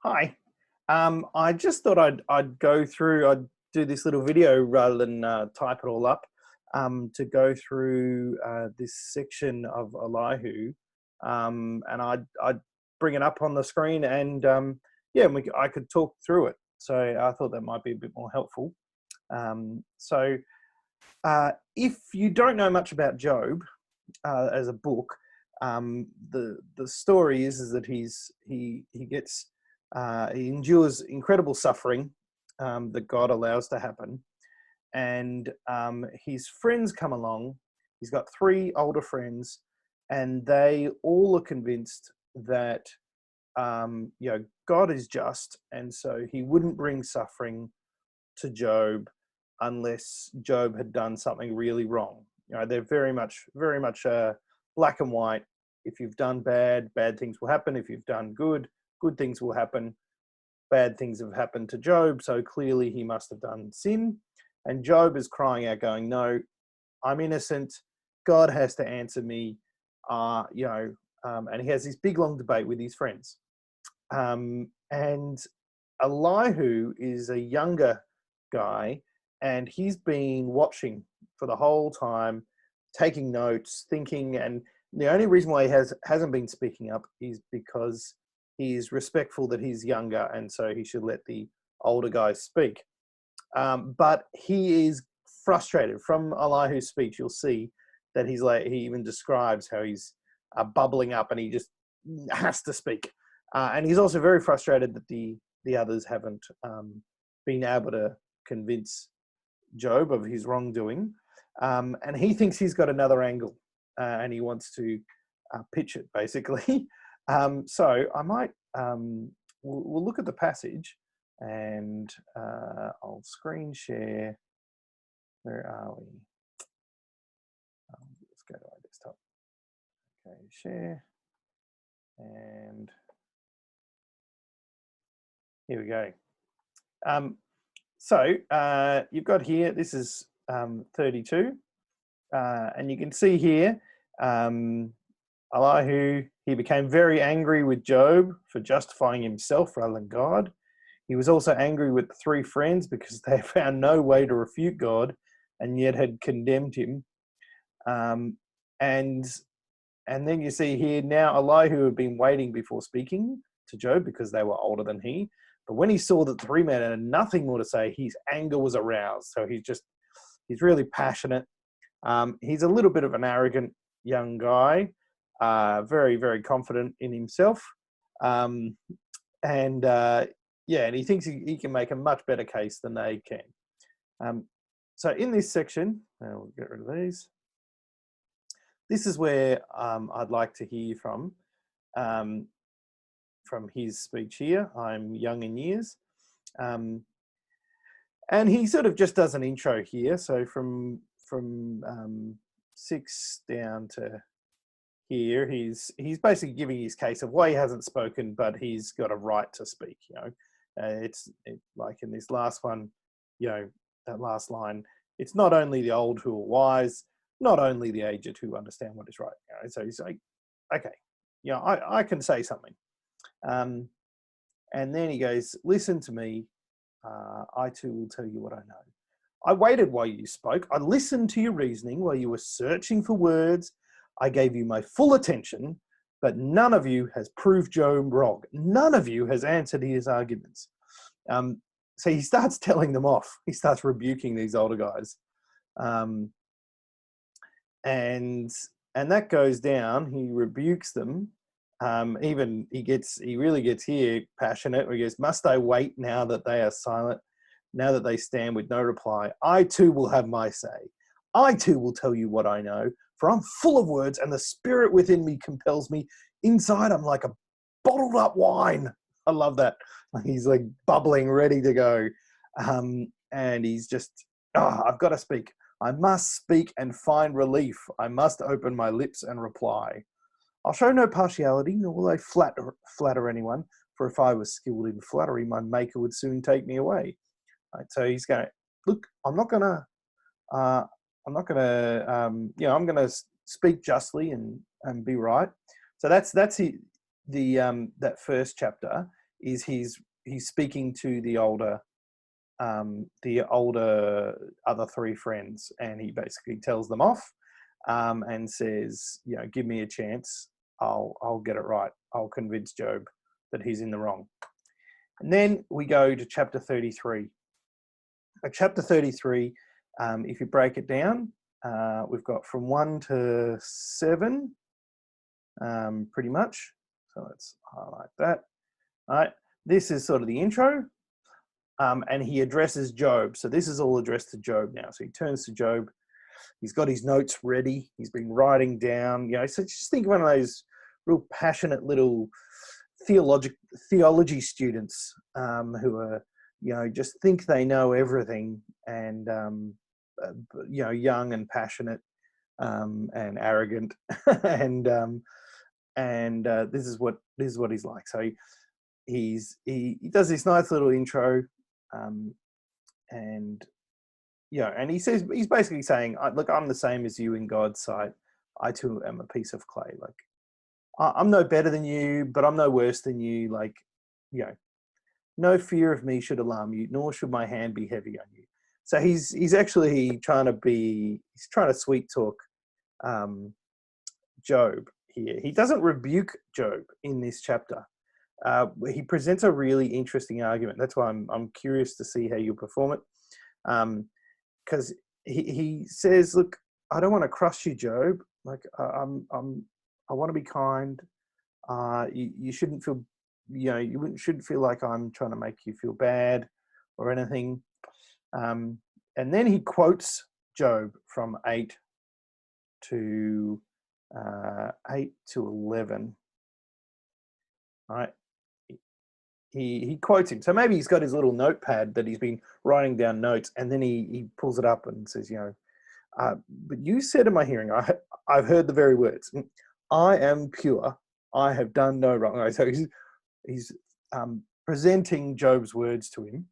Hi. I just thought I'd go through. I'd do this little video rather than type it all up. To go through this section of Elihu, and I'd bring it up on the screen, and yeah, I could talk through it. So I thought that might be a bit more helpful. If you don't know much about Job as a book, the story is that he endures incredible suffering that God allows to happen, and his friends come along. He's got three older friends, and they all are convinced that God is just, and so He wouldn't bring suffering to Job unless Job had done something really wrong. They're very much black and white. If you've done bad, bad things will happen. If you've done good, good things will happen. Bad things have happened to Job, so clearly he must have done sin. And Job is crying out, going, "No, I'm innocent. God has to answer me." And he has this big long debate with his friends. And Elihu is a younger guy, and he's been watching for the whole time, taking notes, thinking, and the only reason why he hasn't been speaking up is because he's respectful that he's younger, and so he should let the older guys speak. But he is frustrated. From Elihu's speech, you'll see that he even describes how he's bubbling up and he just has to speak. And he's also very frustrated that the others haven't been able to convince Job of his wrongdoing. And he thinks he's got another angle, and he wants to pitch it, basically. So I might, we'll look at the passage, and I'll screen share. Where are we? Let's go to our desktop. Okay, share. And here we go. So you've got here, this is 32. And you can see here, Elihu, he became very angry with Job for justifying himself rather than God. He was also angry with the three friends because they found no way to refute God and yet had condemned him. And then you see here, now Elihu had been waiting before speaking to Job because they were older than he. But when he saw that the three men had nothing more to say, his anger was aroused. So he's really passionate. He's a little bit of an arrogant young guy, very, very confident in himself. And he thinks he can make a much better case than they can. So in this section, we'll get rid of these. This is where I'd like to hear from his speech here. I'm young in years. And he sort of just does an intro here. So from 6 down to here, he's basically giving his case of why he hasn't spoken, but he's got a right to speak. It's like in this last one, that last line. It's not only the old who are wise, not only the aged who understand what is right. So he's like, okay, I can say something. And then he goes, "Listen to me. I too will tell you what I know. I waited while you spoke. I listened to your reasoning while you were searching for words. I gave you my full attention, but none of you has proved Job wrong. None of you has answered his arguments." So he starts telling them off. He starts rebuking these older guys. And that goes down. He rebukes them. Even he really gets here passionate. He goes, "Must I wait now that they are silent? Now that they stand with no reply, I too will have my say. I too will tell you what I know, for I'm full of words and the spirit within me compels me. Inside, I'm like a bottled up wine." I love that. He's like bubbling, ready to go. And he's just, I've got to speak. I must speak and find relief. I must open my lips and reply. I'll show no partiality, nor will I flatter anyone, for if I was skilled in flattery, my maker would soon take me away. Right, so he's going, look, I'm going to speak justly and be right. So that's that first chapter is he's speaking to the older other three friends, and he basically tells them off, and says, give me a chance. I'll get it right. I'll convince Job that he's in the wrong. And then we go to chapter 33. Chapter 33, if you break it down, we've got from 1 to 7, pretty much. So let's highlight that. All right. This is sort of the intro. And he addresses Job. So this is all addressed to Job now. So he turns to Job. He's got his notes ready. He's been writing down, so just think of one of those real passionate little theology students who are, just think they know everything, and, young and passionate and arrogant. and this is what he's like. So he does this nice little intro. And he says, he's basically saying, look, I'm the same as you in God's sight. I too am a piece of clay. Like, I'm no better than you, but I'm no worse than you. Like, no fear of me should alarm you, nor should my hand be heavy on you. So he's actually trying to sweet talk Job here. He doesn't rebuke Job in this chapter. He presents a really interesting argument. That's why I'm curious to see how you perform it. Because he says, look, I don't want to crush you, Job. Like, I want to be kind. You shouldn't feel, you shouldn't feel like I'm trying to make you feel bad or anything. And then he quotes Job from 8 to 11. All right. He quotes him. So maybe he's got his little notepad that he's been writing down notes, and then he pulls it up and says, but you said in my hearing, I've heard the very words, I am pure, I have done no wrong. So he's presenting Job's words to him.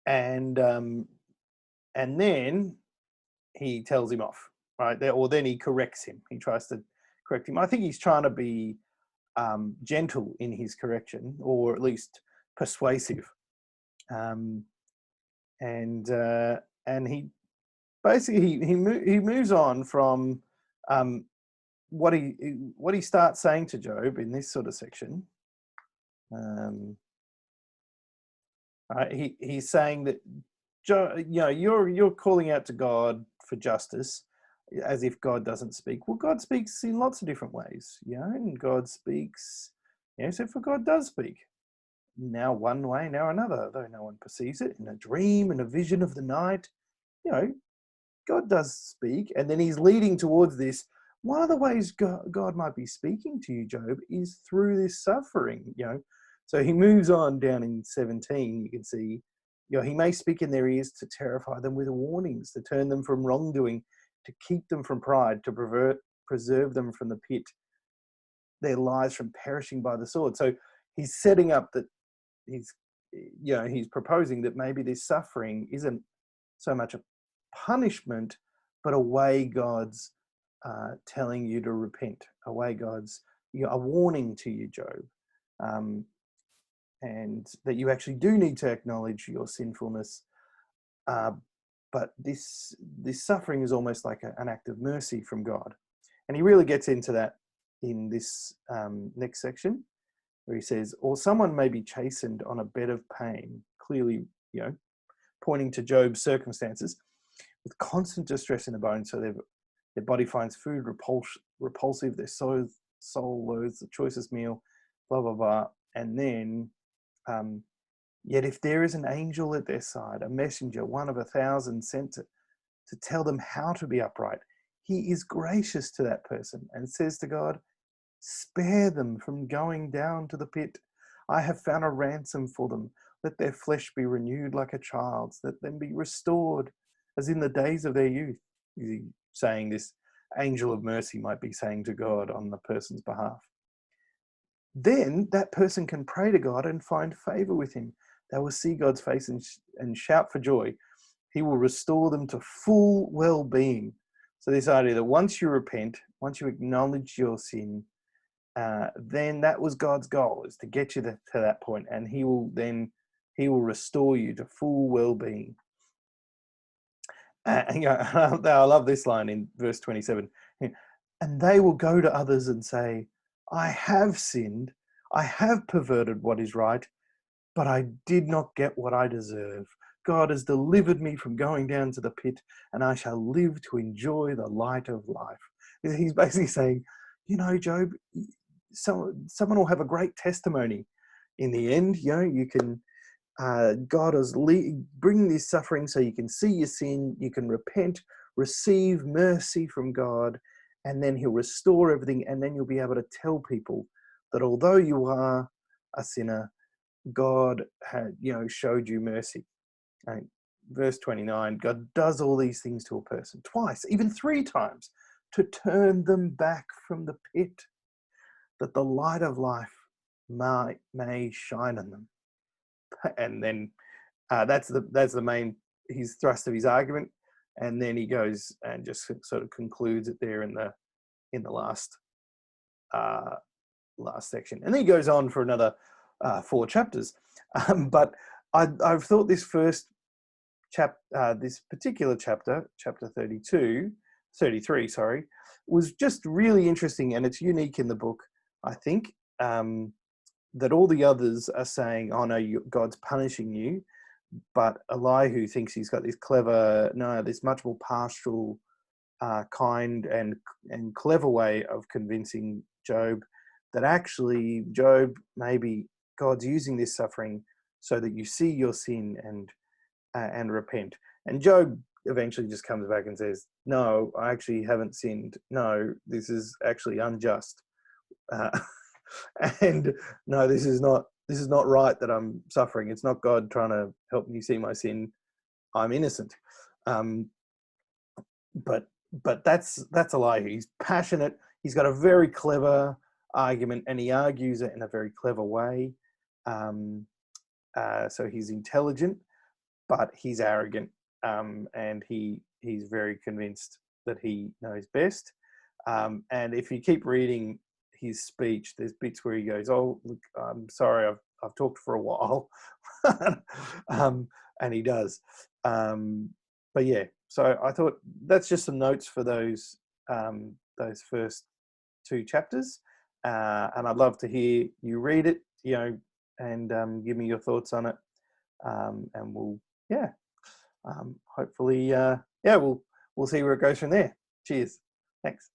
And then he tells him off, right? Or then he corrects him. He tries to correct him. I think he's trying to be gentle in his correction, or at least persuasive. And he basically he moves on from what he starts saying to Job in this sort of section. He's saying that you're calling out to God for justice, as if God doesn't speak. Well, God speaks in lots of different ways, and God speaks, so for God does speak. Now one way, now another, though no one perceives it, in a dream, in a vision of the night, God does speak. And then he's leading towards this. One of the ways God might be speaking to you, Job, is through this suffering, So he moves on down in 17, you can see, he may speak in their ears to terrify them with warnings, to turn them from wrongdoing, to keep them from pride, to preserve them from the pit, their lives from perishing by the sword. So he's setting up that he's proposing that maybe this suffering isn't so much a punishment, but a way God's telling you to repent, a way God's, a warning to you, Job, and that you actually do need to acknowledge your sinfulness. But this suffering is almost like an act of mercy from God. And he really gets into that in this next section, where he says, or someone may be chastened on a bed of pain, clearly, pointing to Job's circumstances, with constant distress in the bones, so their body finds food repulsive, their soul loathes the choicest meal, blah, blah, blah. And then, yet if there is an angel at their side, a messenger, one of 1,000 sent to tell them how to be upright, he is gracious to that person and says to God, spare them from going down to the pit. I have found a ransom for them. Let their flesh be renewed like a child's. Let them be restored as in the days of their youth. He's saying this angel of mercy might be saying to God on the person's behalf. Then that person can pray to God and find favor with him. They will see God's face and shout for joy. He will restore them to full well-being. So this idea that once you repent, once you acknowledge your sin, then that was God's goal, is to get you to that point, and he will restore you to full well-being. And, I love this line in verse 27. And they will go to others and say, I have sinned, I have perverted what is right, but I did not get what I deserve. God has delivered me from going down to the pit, and I shall live to enjoy the light of life. He's basically saying, Job, someone will have a great testimony in the end. You can, God has bring this suffering so you can see your sin, you can repent, receive mercy from God, and then he'll restore everything, and then you'll be able to tell people that although you are a sinner, God had, showed you mercy. And verse 29, God does all these things to a person twice, even 3 times, to turn them back from the pit, that the light of life may shine on them. And then that's the main his thrust of his argument. And then he goes and just sort of concludes it there in the last section. And then he goes on for another 4 chapters. But I've thought this this particular chapter 33, sorry, was just really interesting, and it's unique in the book, I think, that all the others are saying, oh no, God's punishing you, but Elihu thinks he's got this this much more pastoral, kind and clever way of convincing Job that actually, Job, maybe God's using this suffering so that you see your sin and repent. And Job eventually just comes back and says, no, I actually haven't sinned. No, this is actually unjust. And no, this is not right that I'm suffering. It's not God trying to help me see my sin. I'm innocent. But that's a lie. He's passionate. He's got a very clever argument, and he argues it in a very clever way. So he's intelligent, but he's arrogant, and he's very convinced that he knows best. And if you keep reading his speech, there's bits where he goes, "Oh, look, I'm sorry, I've talked for a while," and he does. But yeah, so I thought that's just some notes for those first 2 chapters, and I'd love to hear you read it, and give me your thoughts on it, and we'll hopefully we'll see where it goes from there. Cheers. Thanks.